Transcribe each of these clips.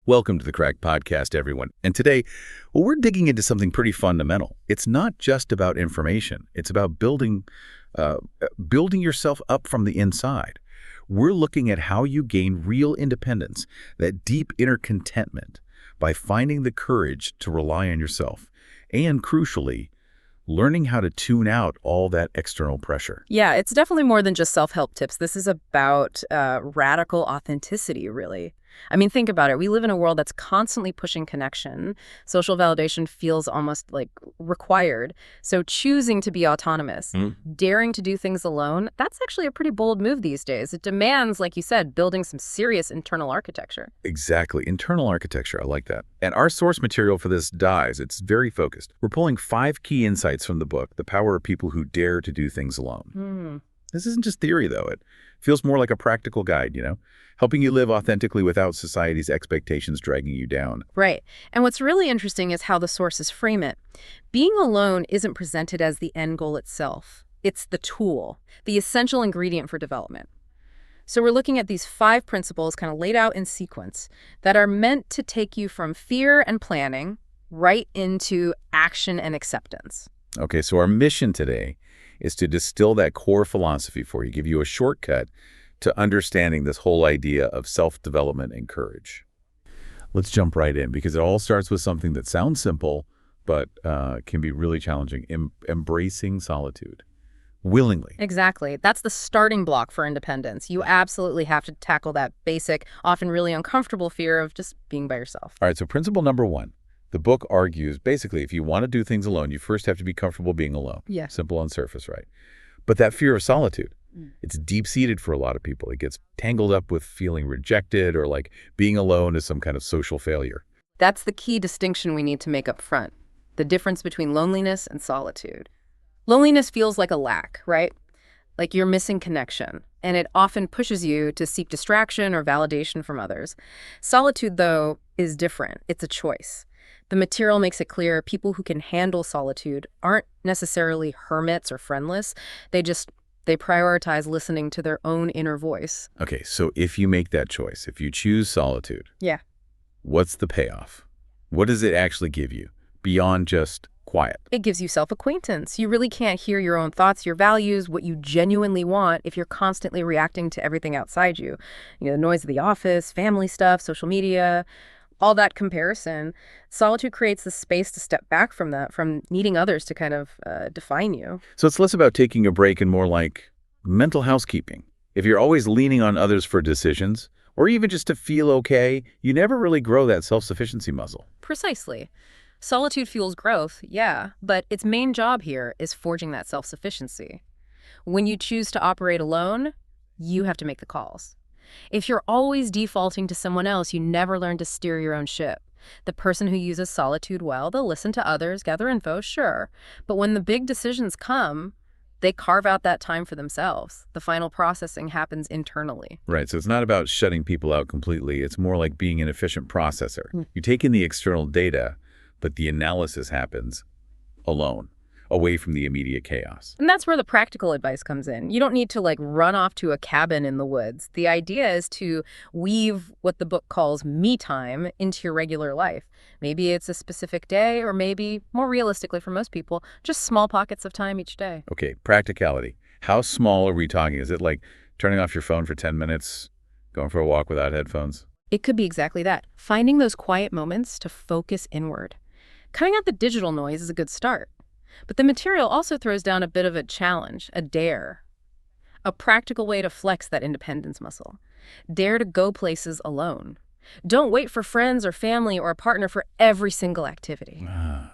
Welcome to the Crack Podcast, everyone. And today, well, we're digging into something pretty fundamental. It's not just about information. It's about building yourself up from the inside. We're looking at how you gain real independence, that deep inner contentment, by finding the courage to rely on yourself. And crucially, learning how to tune out all that external pressure. Yeah, it's definitely more than just self-help tips. This is about radical authenticity, really. I mean, think about it. We live in a world that's constantly pushing connection. Social validation feels almost like required. So choosing to be autonomous, daring to do things alone, that's actually a pretty bold move these days. It demands, like you said, building some serious internal architecture. Exactly. Internal architecture. I like that. And our source material for this dies. It's very focused. We're pulling 5 key insights from the book, The Power of People Who Dare to Do Things Alone. This isn't just theory, though. It feels more like a practical guide, helping you live authentically without society's expectations dragging you down. Right. And what's really interesting is how the sources frame it. Being alone isn't presented as the end goal itself. It's the tool, the essential ingredient for development. So we're looking at these 5 principles kind of laid out in sequence that are meant to take you from fear and planning right into action and acceptance. Okay, so our mission today is to distill that core philosophy for you, give you a shortcut to understanding this whole idea of self-development and courage. Let's jump right in, because it all starts with something that sounds simple, but can be really challenging, embracing solitude willingly. Exactly. That's the starting block for independence. You absolutely have to tackle that basic, often really uncomfortable fear of just being by yourself. All right, so principle number 1. The book argues, basically, if you want to do things alone, you first have to be comfortable being alone. Yeah. Simple on surface, right? But that fear of solitude, it's deep-seated for a lot of people. It gets tangled up with feeling rejected or like being alone is some kind of social failure. That's the key distinction we need to make up front, the difference between loneliness and solitude. Loneliness feels like a lack, right? Like you're missing connection, and it often pushes you to seek distraction or validation from others. Solitude, though, is different. It's a choice. The material makes it clear people who can handle solitude aren't necessarily hermits or friendless. They prioritize listening to their own inner voice. Okay, so if you make that choice, if you choose solitude, Yeah. what's the payoff? What does it actually give you beyond just quiet? It gives you self-acquaintance. You really can't hear your own thoughts, your values, what you genuinely want if you're constantly reacting to everything outside you. The noise of the office, family stuff, social media, all that comparison. Solitude creates the space to step back from that, from needing others to kind of define you. So it's less about taking a break and more like mental housekeeping. If you're always leaning on others for decisions, or even just to feel okay, you never really grow that self-sufficiency muscle. Precisely. Solitude fuels growth, yeah, but its main job here is forging that self-sufficiency. When you choose to operate alone, you have to make the calls. If you're always defaulting to someone else, you never learn to steer your own ship. The person who uses solitude well, they'll listen to others, gather info, sure. But when the big decisions come, they carve out that time for themselves. The final processing happens internally. Right, so it's not about shutting people out completely. It's more like being an efficient processor. You take in the external data, but the analysis happens alone, away from the immediate chaos. And that's where the practical advice comes in. You don't need to run off to a cabin in the woods. The idea is to weave what the book calls me time into your regular life. Maybe it's a specific day, or maybe, more realistically for most people, just small pockets of time each day. Okay, practicality. How small are we talking? Is it like turning off your phone for 10 minutes, going for a walk without headphones? It could be exactly that. Finding those quiet moments to focus inward. Cutting out the digital noise is a good start. But the material also throws down a bit of a challenge, a dare, a practical way to flex that independence muscle. Dare to go places alone. Don't wait for friends or family or a partner for every single activity.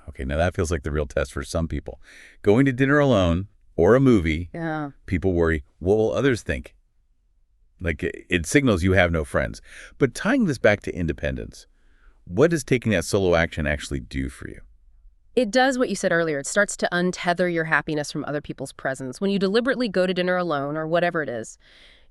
Okay, now that feels like the real test for some people. Going to dinner alone or a movie, people worry, what will others think? Like, it signals you have no friends. But tying this back to independence, what does taking that solo action actually do for you? It does what you said earlier. It starts to untether your happiness from other people's presence. When you deliberately go to dinner alone or whatever it is,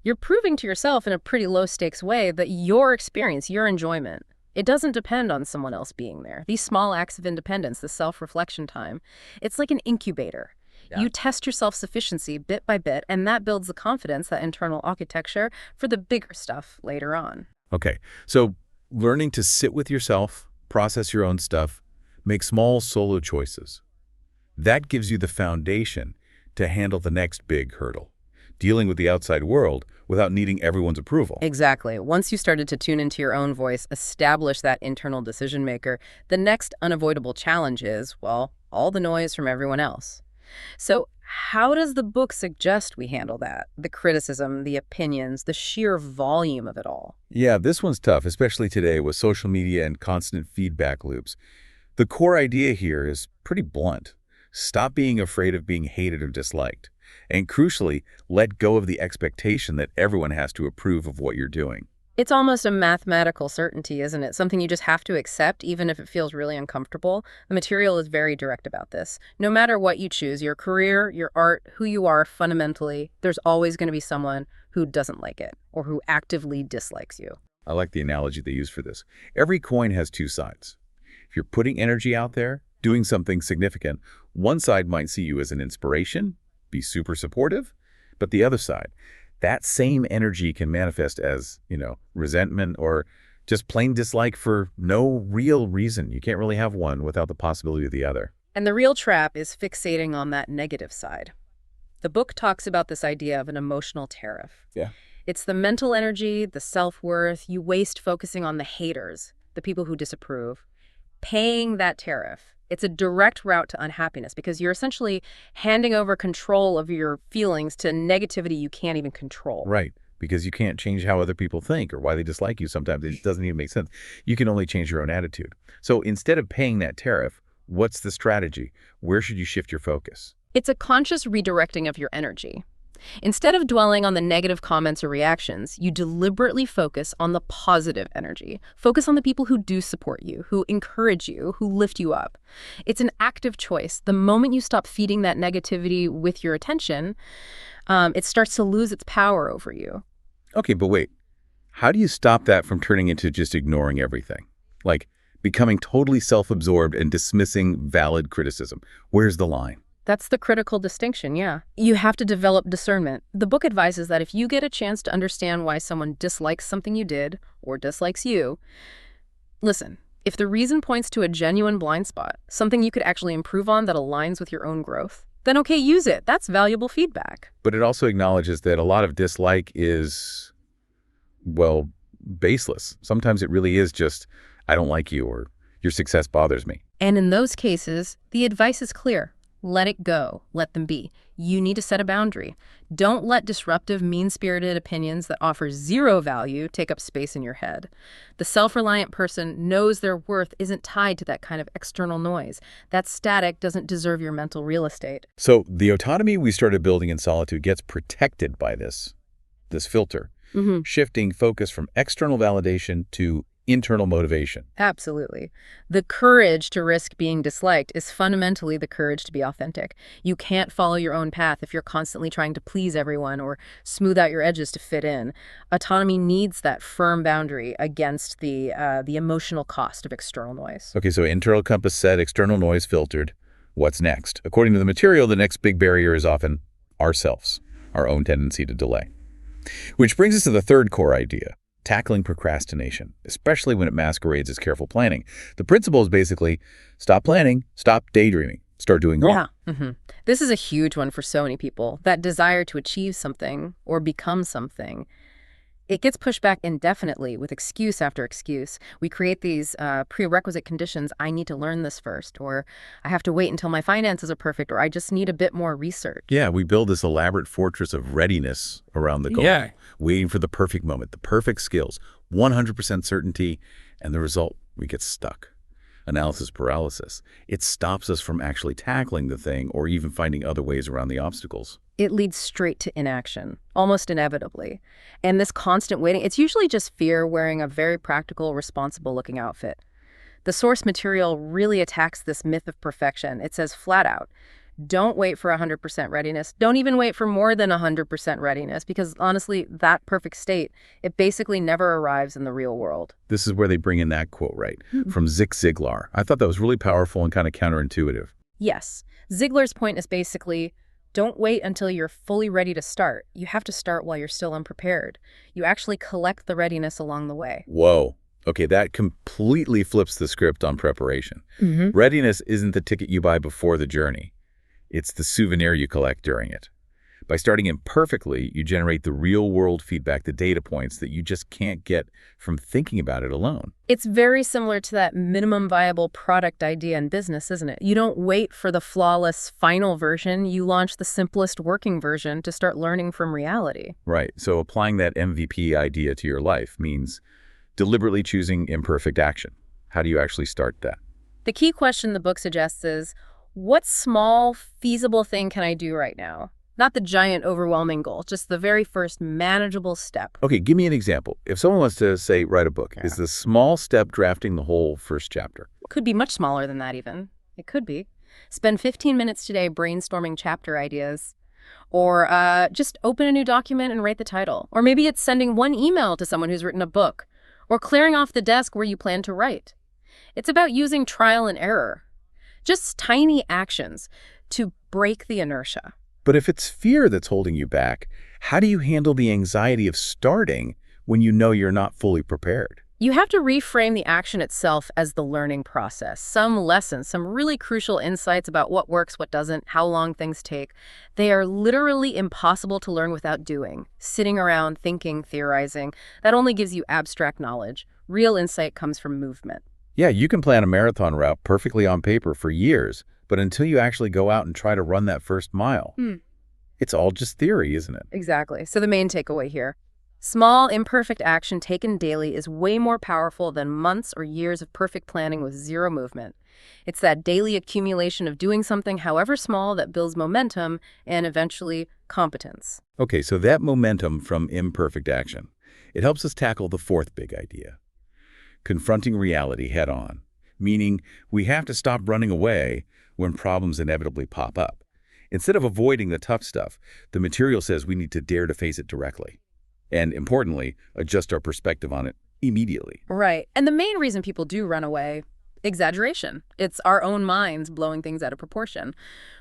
you're proving to yourself in a pretty low-stakes way that your experience, your enjoyment, it doesn't depend on someone else being there. These small acts of independence, the self-reflection time, it's like an incubator. Yeah. You test your self-sufficiency bit by bit, and that builds the confidence, that internal architecture, for the bigger stuff later on. Okay, so Learning to sit with yourself, process your own stuff, make small solo choices. That gives you the foundation to handle the next big hurdle, dealing with the outside world without needing everyone's approval. Exactly. Once you started to tune into your own voice, establish that internal decision maker, the next unavoidable challenge is, well, all the noise from everyone else. So how does the book suggest we handle that? The criticism, the opinions, the sheer volume of it all. Yeah, this one's tough, especially today with social media and constant feedback loops. The core idea here is pretty blunt. Stop being afraid of being hated or disliked. And crucially, let go of the expectation that everyone has to approve of what you're doing. It's almost a mathematical certainty, isn't it? Something you just have to accept, even if it feels really uncomfortable. The material is very direct about this. No matter what you choose, your career, your art, who you are fundamentally, there's always going to be someone who doesn't like it or who actively dislikes you. I like the analogy they use for this. Every coin has two sides. If you're putting energy out there, doing something significant, one side might see you as an inspiration, be super supportive, but the other side, that same energy can manifest as, resentment or just plain dislike for no real reason. You can't really have one without the possibility of the other. And the real trap is fixating on that negative side. The book talks about this idea of an emotional tariff. Yeah. It's the mental energy, the self-worth you waste focusing on the haters, the people who disapprove. Paying that tariff, it's a direct route to unhappiness because you're essentially handing over control of your feelings to negativity you can't even control. Right, because you can't change how other people think or why they dislike you sometimes. It doesn't even make sense. You can only change your own attitude. So instead of paying that tariff, what's the strategy? Where should you shift your focus? It's a conscious redirecting of your energy. Instead of dwelling on the negative comments or reactions, you deliberately focus on the positive energy. Focus on the people who do support you, who encourage you, who lift you up. It's an active choice. The moment you stop feeding that negativity with your attention, it starts to lose its power over you. Okay, but wait. How do you stop that from turning into just ignoring everything? Like becoming totally self-absorbed and dismissing valid criticism. Where's the line? That's the critical distinction, yeah. You have to develop discernment. The book advises that if you get a chance to understand why someone dislikes something you did or dislikes you, listen, if the reason points to a genuine blind spot, something you could actually improve on that aligns with your own growth, then okay, use it. That's valuable feedback. But it also acknowledges that a lot of dislike is, well, baseless. Sometimes it really is just, I don't like you or your success bothers me. And in those cases, the advice is clear. Let it go. Let them be. You need to set a boundary. Don't let disruptive, mean-spirited opinions that offer zero value take up space in your head. The self-reliant person knows their worth isn't tied to that kind of external noise. That static doesn't deserve your mental real estate. So the autonomy we started building in solitude gets protected by this filter, shifting focus from external validation to internal motivation. Absolutely. The courage to risk being disliked is fundamentally the courage to be authentic. You can't follow your own path if you're constantly trying to please everyone or smooth out your edges to fit in. Autonomy needs that firm boundary against the emotional cost of external noise. Okay, so internal compass set, external noise filtered. What's next? According to the material, the next big barrier is often ourselves, our own tendency to delay. Which brings us to the third core idea. Tackling procrastination, especially when it masquerades as careful planning. The principle is basically stop planning, stop daydreaming, start doing more. Yeah. This is a huge one for so many people. That desire to achieve something or become something, it gets pushed back indefinitely with excuse after excuse. We create these prerequisite conditions. I need to learn this first, or I have to wait until my finances are perfect, or I just need a bit more research. Yeah, we build this elaborate fortress of readiness around the goal. Yeah. Waiting for the perfect moment, the perfect skills, 100% certainty, and the result, we get stuck. Analysis paralysis. It stops us from actually tackling the thing or even finding other ways around the obstacles. It leads straight to inaction, almost inevitably. And this constant waiting, it's usually just fear wearing a very practical, responsible-looking outfit. The source material really attacks this myth of perfection. It says flat out, don't wait for 100% readiness. Don't even wait for more than 100% readiness, because honestly, that perfect state, it basically never arrives in the real world. This is where they bring in that quote, right? From Zig Ziglar. I thought that was really powerful and kind of counterintuitive. Yes. Ziglar's point is basically, don't wait until you're fully ready to start. You have to start while you're still unprepared. You actually collect the readiness along the way. Whoa. Okay, that completely flips the script on preparation. Hmm. Readiness isn't the ticket you buy before the journey. It's the souvenir you collect during it. By starting imperfectly, you generate the real-world feedback, the data points that you just can't get from thinking about it alone. It's very similar to that minimum viable product idea in business, isn't it? You don't wait for the flawless final version. You launch the simplest working version to start learning from reality. Right, so applying that MVP idea to your life means deliberately choosing imperfect action. How do you actually start that? The key question the book suggests is, what small, feasible thing can I do right now? Not the giant, overwhelming goal, just the very first manageable step. Okay, give me an example. If someone wants to, say, write a book, is the small step drafting the whole first chapter? Could be much smaller than that even. It could be. Spend 15 minutes today brainstorming chapter ideas. Or just open a new document and write the title. Or maybe it's sending one email to someone who's written a book. Or clearing off the desk where you plan to write. It's about using trial and error. Just tiny actions to break the inertia. But if it's fear that's holding you back, how do you handle the anxiety of starting when you know you're not fully prepared? You have to reframe the action itself as the learning process. Some lessons, some really crucial insights about what works, what doesn't, how long things take. They are literally impossible to learn without doing. Sitting around, thinking, theorizing, that only gives you abstract knowledge. Real insight comes from movement. Yeah, you can plan a marathon route perfectly on paper for years, but until you actually go out and try to run that first mile, it's all just theory, isn't it? Exactly. So the main takeaway here. Small, imperfect action taken daily is way more powerful than months or years of perfect planning with zero movement. It's that daily accumulation of doing something, however small, that builds momentum and eventually competence. Okay, so that momentum from imperfect action, it helps us tackle the fourth big idea. Confronting reality head on, meaning we have to stop running away when problems inevitably pop up. Instead of avoiding the tough stuff, the material says we need to dare to face it directly. And importantly, adjust our perspective on it immediately. Right. And the main reason people do run away, exaggeration. It's our own minds blowing things out of proportion.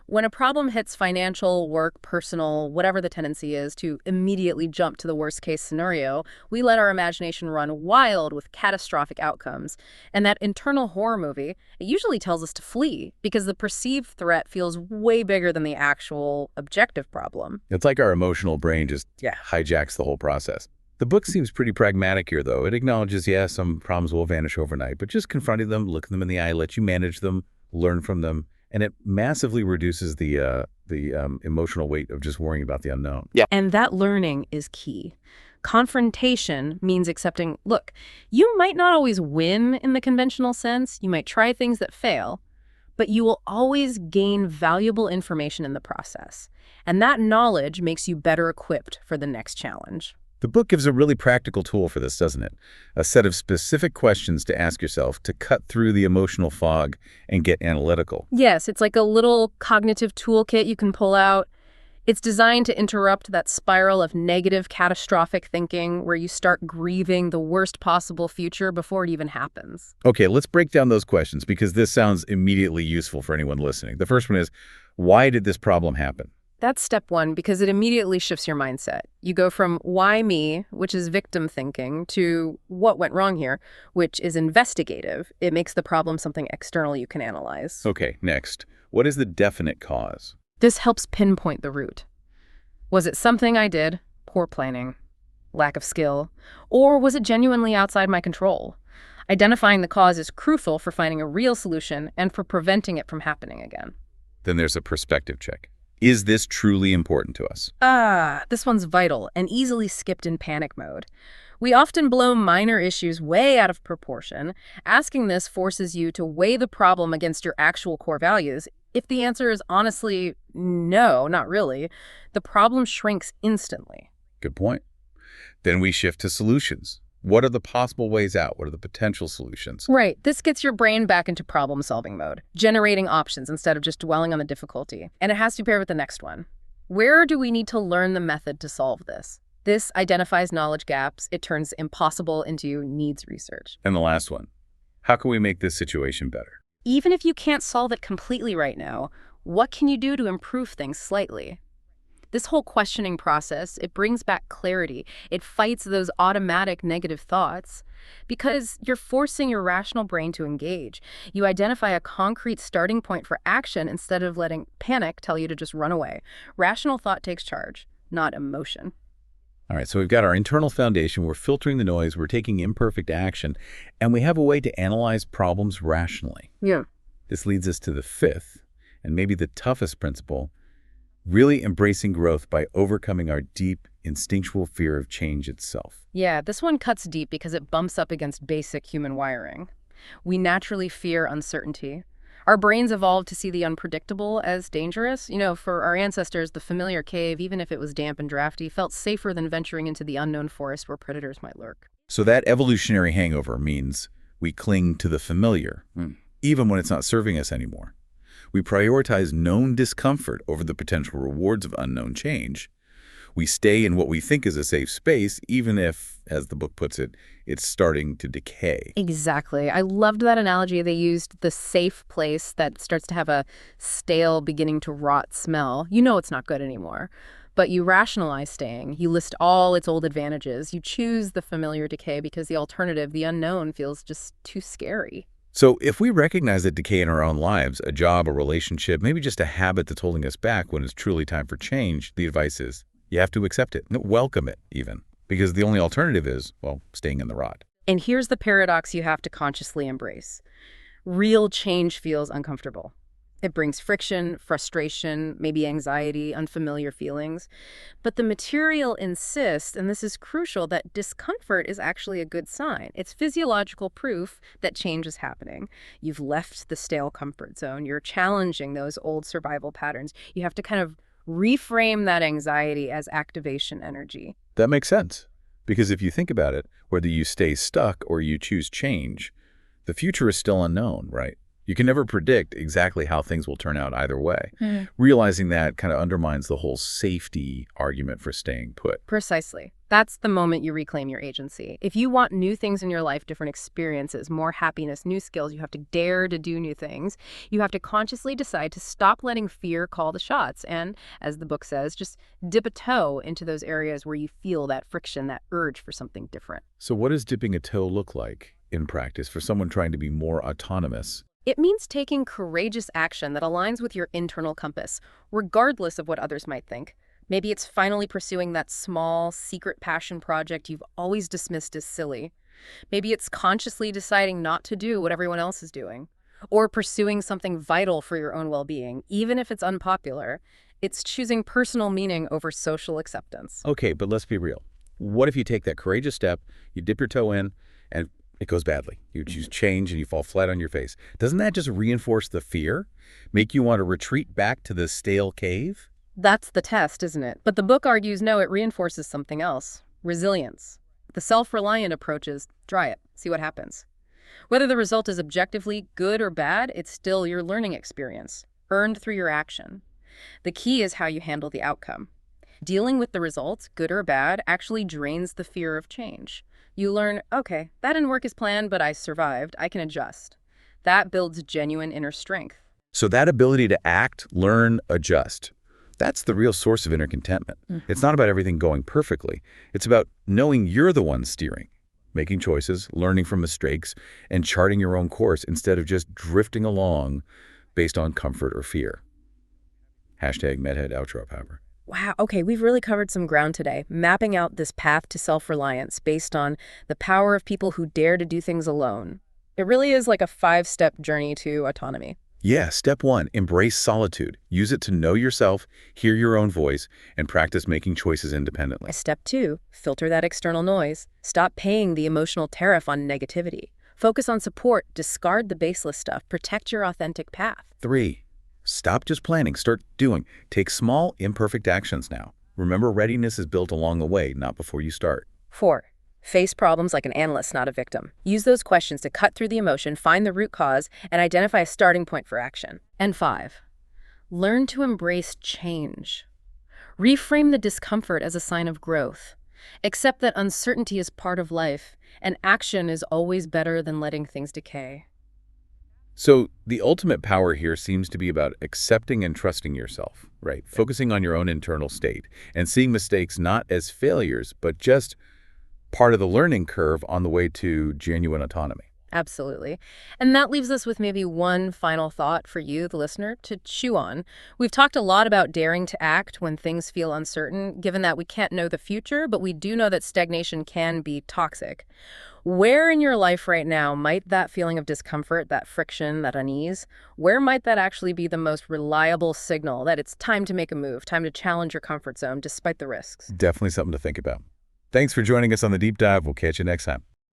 When a problem hits financial, work, personal, whatever the tendency is to immediately jump to the worst case scenario, we let our imagination run wild with catastrophic outcomes. And that internal horror movie, it usually tells us to flee because the perceived threat feels way bigger than the actual objective problem. It's like our emotional brain just hijacks the whole process. The book seems pretty pragmatic here, though. It acknowledges, yeah, some problems will vanish overnight, but just confronting them, looking them in the eye, let you manage them, learn from them, and it massively reduces the emotional weight of just worrying about the unknown. Yeah. And that learning is key. Confrontation means accepting, look, you might not always win in the conventional sense. You might try things that fail, but you will always gain valuable information in the process. And that knowledge makes you better equipped for the next challenge. The book gives a really practical tool for this, doesn't it? A set of specific questions to ask yourself to cut through the emotional fog and get analytical. Yes, it's like a little cognitive toolkit you can pull out. It's designed to interrupt that spiral of negative, catastrophic thinking where you start grieving the worst possible future before it even happens. Okay, let's break down those questions because this sounds immediately useful for anyone listening. The first one is, why did this problem happen? That's step one because it immediately shifts your mindset. You go from why me, which is victim thinking, to what went wrong here, which is investigative. It makes the problem something external you can analyze. Okay, next. What is the definite cause? This helps pinpoint the root. Was it something I did, poor planning, lack of skill, or was it genuinely outside my control? Identifying the cause is crucial for finding a real solution and for preventing it from happening again. Then there's a perspective check. Is this truly important to us? This one's vital and easily skipped in panic mode. We often blow minor issues way out of proportion. Asking this forces you to weigh the problem against your actual core values. If the answer is honestly no, not really, the problem shrinks instantly. Good point. Then we shift to solutions. What are the possible ways out? What are the potential solutions? Right. This gets your brain back into problem-solving mode, generating options instead of just dwelling on the difficulty. And it has to pair with the next one. Where do we need to learn the method to solve this? This identifies knowledge gaps. It turns impossible into needs research. And the last one. How can we make this situation better? Even if you can't solve it completely right now, what can you do to improve things slightly? This whole questioning process, it brings back clarity. It fights those automatic negative thoughts. because you're forcing your rational brain to engage. You identify a concrete starting point for action instead of letting panic tell you to just run away. Rational thought takes charge, not emotion. All right, so we've got our internal foundation, we're filtering the noise, we're taking imperfect action, and we have a way to analyze problems rationally. Yeah. This leads us to the fifth, and maybe the toughest principle, really embracing growth by overcoming our deep, instinctual fear of change itself. Yeah, this one cuts deep because it bumps up against basic human wiring. We naturally fear uncertainty. Our brains evolved to see the unpredictable as dangerous. For our ancestors, the familiar cave, even if it was damp and drafty, felt safer than venturing into the unknown forest where predators might lurk. So that evolutionary hangover means we cling to the familiar, even when it's not serving us anymore. We prioritize known discomfort over the potential rewards of unknown change. We stay in what we think is a safe space, even if, as the book puts it, it's starting to decay. Exactly. I loved that analogy. They used the safe place that starts to have a stale, beginning to rot smell. You know it's not good anymore. But you rationalize staying. You list all its old advantages. You choose the familiar decay because the alternative, the unknown, feels just too scary. So if we recognize that decay in our own lives, a job, a relationship, maybe just a habit that's holding us back when it's truly time for change, the advice is you have to accept it, welcome it even, because the only alternative is, well, staying in the rot. And here's the paradox you have to consciously embrace. Real change feels uncomfortable. It brings friction, frustration, maybe anxiety, unfamiliar feelings. But the material insists, and this is crucial, that discomfort is actually a good sign. It's physiological proof that change is happening. You've left the stale comfort zone. You're challenging those old survival patterns. You have to kind of reframe that anxiety as activation energy. That makes sense. Because if you think about it, whether you stay stuck or you choose change, the future is still unknown, right? You can never predict exactly how things will turn out either way. Realizing that kind of undermines the whole safety argument for staying put. Precisely. That's the moment you reclaim your agency. If you want new things in your life, different experiences, more happiness, new skills, you have to dare to do new things. You have to consciously decide to stop letting fear call the shots and, as the book says, just dip a toe into those areas where you feel that friction, that urge for something different. So what does dipping a toe look like in practice for someone trying to be more autonomous? It means taking courageous action that aligns with your internal compass, regardless of what others might think. Maybe it's finally pursuing that small, secret passion project you've always dismissed as silly. Maybe it's consciously deciding not to do what everyone else is doing. Or pursuing something vital for your own well-being, even if it's unpopular. It's choosing personal meaning over social acceptance. Okay, but let's be real. What if you take that courageous step, you dip your toe in, and it goes badly? You choose change and you fall flat on your face. Doesn't that just reinforce the fear? Make you want to retreat back to the stale cave? That's the test, isn't it? But the book argues no, it reinforces something else. Resilience. The self-reliant approach is try it, see what happens. Whether the result is objectively good or bad, it's still your learning experience, earned through your action. The key is how you handle the outcome. Dealing with the results, good or bad, actually drains the fear of change. You learn, okay, that didn't work as planned, but I survived. I can adjust. That builds genuine inner strength. So that ability to act, learn, adjust, that's the real source of inner contentment. It's not about everything going perfectly. It's about knowing you're the one steering, making choices, learning from mistakes, and charting your own course instead of just drifting along based on comfort or fear. Hashtag MedHead Outro, Power. Wow, okay, we've really covered some ground today, mapping out this path to self-reliance based on the power of people who dare to do things alone. It really is like a 5-step journey to autonomy. Yeah, step 1, embrace solitude. Use it to know yourself, hear your own voice, and practice making choices independently. Step 2, filter that external noise. Stop paying the emotional tariff on negativity. Focus on support, discard the baseless stuff, protect your authentic path. 3, stop just planning, start doing. Take small, imperfect actions now. Remember, readiness is built along the way, not before you start. 4, face problems like an analyst, not a victim. Use those questions to cut through the emotion, find the root cause, and identify a starting point for action. And 5, learn to embrace change. Reframe the discomfort as a sign of growth. Accept that uncertainty is part of life, and action is always better than letting things decay. So the ultimate power here seems to be about accepting and trusting yourself, right? Focusing on your own internal state and seeing mistakes not as failures, but just part of the learning curve on the way to genuine autonomy. Absolutely. And that leaves us with maybe one final thought for you, the listener, to chew on. We've talked a lot about daring to act when things feel uncertain, given that we can't know the future, but we do know that stagnation can be toxic. Where in your life right now might that feeling of discomfort, that friction, that unease, where might that actually be the most reliable signal that it's time to make a move, time to challenge your comfort zone despite the risks? Definitely something to think about. Thanks for joining us on The Deep Dive. We'll catch you next time.